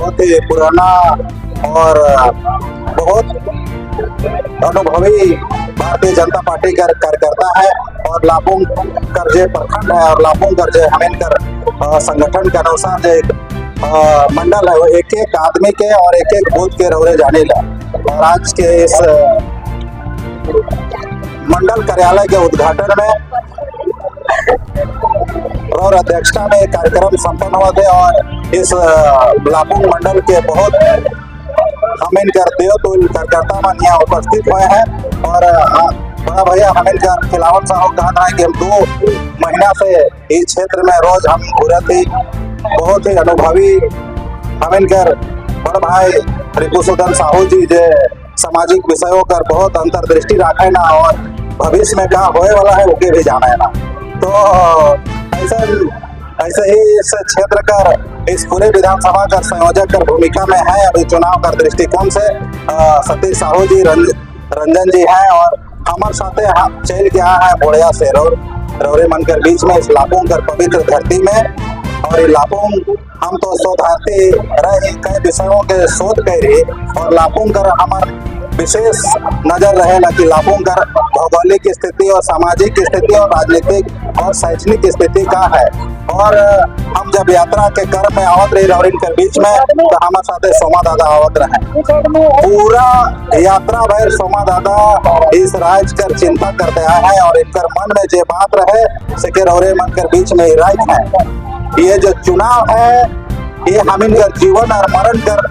बहुत ही पुराना और बहुत अनुभवी भारतीय जनता पार्टी का कार्यकर्ता है और लापुंग करजे प्रखंड है और लापुंग करजे हमेनकर संगठन के अनुसार जो एक मंडल है वो एक एक आदमी के और एक एक बूथ के रौरे जाने ला। और आज के इस मंडल कार्यालय के उद्घाटन में और अध्यक्षता में कार्यक्रम संपन्न हुआ थे और इस लापुंग मंडल के बहुत हमेनकर देवतुल्य कार्यकर्ता मन यहाँ उपस्थित हुए हैं। और बड़ा भैया हमेनकर खिलावन साहब कहा है कि हम 2 महीना से इस क्षेत्र में रोज हम घूरे थे। बहुत ही अनुभवी हमेनकर बड़ भाई रिपुसूदन साहू जी जे सामाजिक विषयों पर बहुत अंतर्दृष्टि रखे ना और भविष्य में क्या होने वाला है उनके भी जाना है ना। तो ऐसे ही इस क्षेत्र का इस पूरे विधानसभा का संयोजक कर भूमिका में है अभी चुनाव का दृष्टिकोण से सतीश साहू जी रंजन जी हैं और हमारे साथे चल के आया है बोड़िया से रौरे मन के बीच में इस लापुंग कर पवित्र धरती में। और ये लापुंग हम तो शोधार्थी रहे कई विषयों के शोध कर रही और लापुंग कर हमारे विशेष नजर रहेला कि लापुंग कर भौगोलिक स्थिति और सामाजिक स्थिति और राजनीतिक और शैक्षणिक स्थिति का है। और हम जब यात्रा के क्रम में आवत रही रौरिन के बीच में तो हमारे साथ सोमा दादा आवत रहे। पूरा यात्रा भर सोमा दादा इस राज्य कर चिंता करते आए हैं और इनकर मन में जो बात रहे से रौरे मन के बीच में राइट है। ये जो चुनाव है ये हम इनका जीवन और मरण कर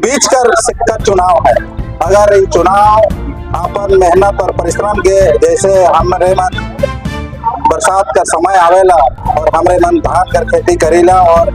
बीच कर चुनाव है। अगर ये चुनाव अपन मेहनत और परिश्रम के जैसे हमारे मन बरसात का समय आवेला और हमारे मन धान कर खेती करेला और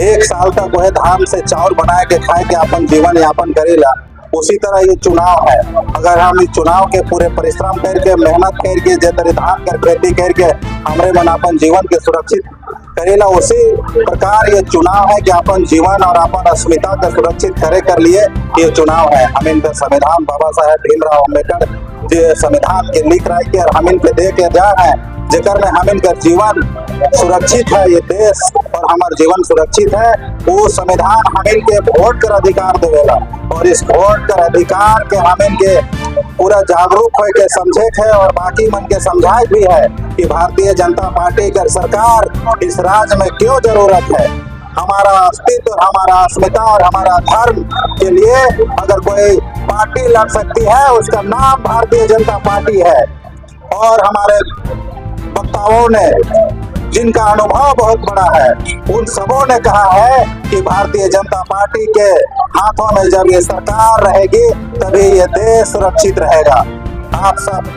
1 साल तक वह धान से चावल बना के खाए के अपन जीवन यापन करेला, उसी तरह ये चुनाव है। अगर हम इस चुनाव के पूरे परिश्रम करके मेहनत करके जे धान कर खेती करके हमारे मन अपन जीवन के सुरक्षित करेला, उसी प्रकार ये चुनाव है कि अपन जीवन और अपन अस्मिता को सुरक्षित करे कर लिए ये चुनाव है। हम इनका संविधान बाबा साहेब भीमराव अम्बेडकर जो संविधान के लिख रहे के और हम इनके दे के जा है जेकर में हम इनका जीवन सुरक्षित है, ये देश और हमारा जीवन सुरक्षित है। वो संविधान हम इनके वोट कर अधिकार देवेला और इस वोट कर अधिकार के हम इनके पूरा जागरूक हो के समझे है और बाकी मन के समझाए भी है कि भारतीय जनता पार्टी का सरकार इस राज्य में क्यों जरूरत है। हमारा अस्तित्व, हमारा अस्मिता और हमारा धर्म के लिए अगर कोई पार्टी लड़ सकती है उसका नाम भारतीय जनता पार्टी है। और हमारे वक्ताओं ने जिनका अनुभव बहुत बड़ा है उन सबों ने कहा है कि भारतीय जनता पार्टी के हाथों में जब ये सरकार रहेगी तभी ये देश सुरक्षित रहेगा। आप सब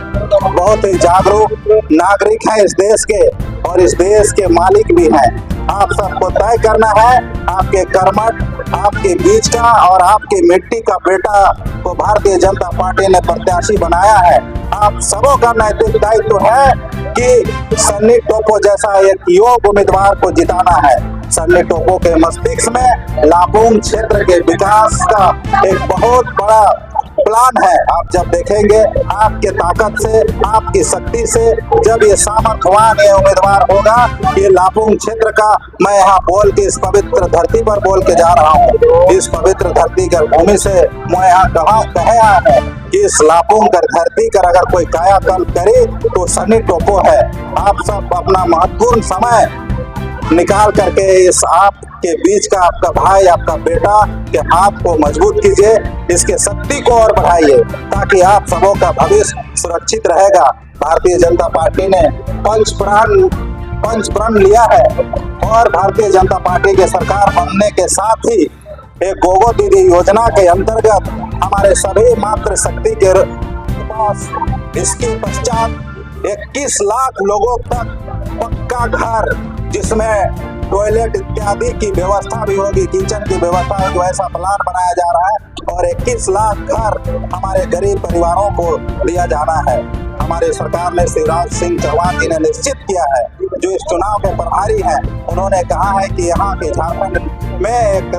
बहुत ही जागरूक नागरिक हैं इस देश के और इस देश के मालिक भी हैं। आप सबको तय करना है आपके कर्मठ, आपके बीच का और आपकी मिट्टी का बेटा को भारतीय जनता पार्टी ने प्रत्याशी बनाया है। आप सबों का नैतिक दायित्व है कि सन्नी टोपो जैसा एक योग्य उम्मीदवार को जिताना है। सन्नी टोपो के मस्तिष्क में लापुंग क्षेत्र के विकास का एक बहुत बड़ा प्लान है। आप जब देखेंगे आपके ताकत से, आपकी शक्ति से जब ये सामर्थ्यवान ये उम्मीदवार होगा, ये लापुंग क्षेत्र का मैं यहाँ बोल के इस पवित्र धरती पर बोल के जा रहा हूँ। इस पवित्र धरती की भूमि से मैं यहाँ कहे आया है कि इस लापुंग कर धरती कर अगर कोई कायाकल्प करे तो सन्नी टोपो है। आप सब अपना महत्वपूर्ण समय निकाल करके इस आपके बीच का आपका भाई, आपका बेटा के हाथ को मजबूत कीजिए, इसके शक्ति को और बढ़ाइए ताकि आप सबों का भविष्य सुरक्षित रहेगा। भारतीय जनता पार्टी ने पंच प्रण लिया है और भारतीय जनता पार्टी के सरकार बनने के साथ ही एक गोगो दीदी योजना के अंतर्गत हमारे सभी मातृशक्ति के पास इसके पश्चात 21 लाख लोगों तक पक्का घर जिसमें टॉयलेट इत्यादि की व्यवस्था भी होगी, किचन की व्यवस्था होगी, वैसा प्लान बनाया जा रहा है और 21 लाख घर हमारे गरीब परिवारों को दिया जाना है। हमारे सरकार ने शिवराज सिंह चौहान जी ने निश्चित किया है, जो इस चुनाव के प्रभारी हैं, उन्होंने कहा है कि यहाँ के झारखंड में एक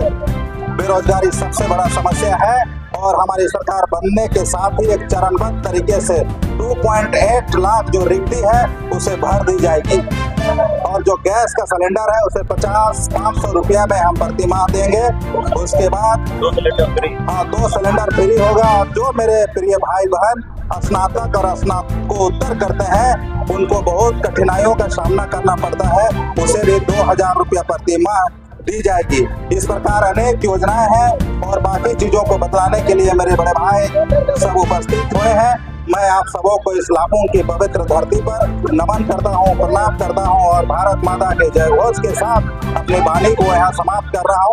बेरोजगारी सबसे बड़ा समस्या है और हमारी सरकार बनने के साथ ही एक चरणबद्ध तरीके से 2.8 लाख जो रिक्ति है उसे भर दी जाएगी। और जो गैस का सिलेंडर है उसे 50-500 रुपया में हम प्रति माह देंगे। उसके बाद 2 सिलेंडर फ्री। हाँ, 2 सिलेंडर फ्री होगा। और जो मेरे प्रिय भाई बहन स्नातक और स्नातकोत्तर करते हैं उनको बहुत कठिनाइयों का सामना करना पड़ता है, उसे भी 2000 रुपया प्रति माह दी जाएगी। इस प्रकार अनेक योजनाएं हैं और बाकी चीजों को बतलाने के लिए मेरे बड़े भाई सब उपस्थित हुए हैं। मैं आप सबों को इस लाखों की पवित्र धरती पर नमन करता हूँ, प्रणाम करता हूँ और भारत माता के जय घोष के साथ अपनी वाणी को यहाँ समाप्त कर रहा हूँ।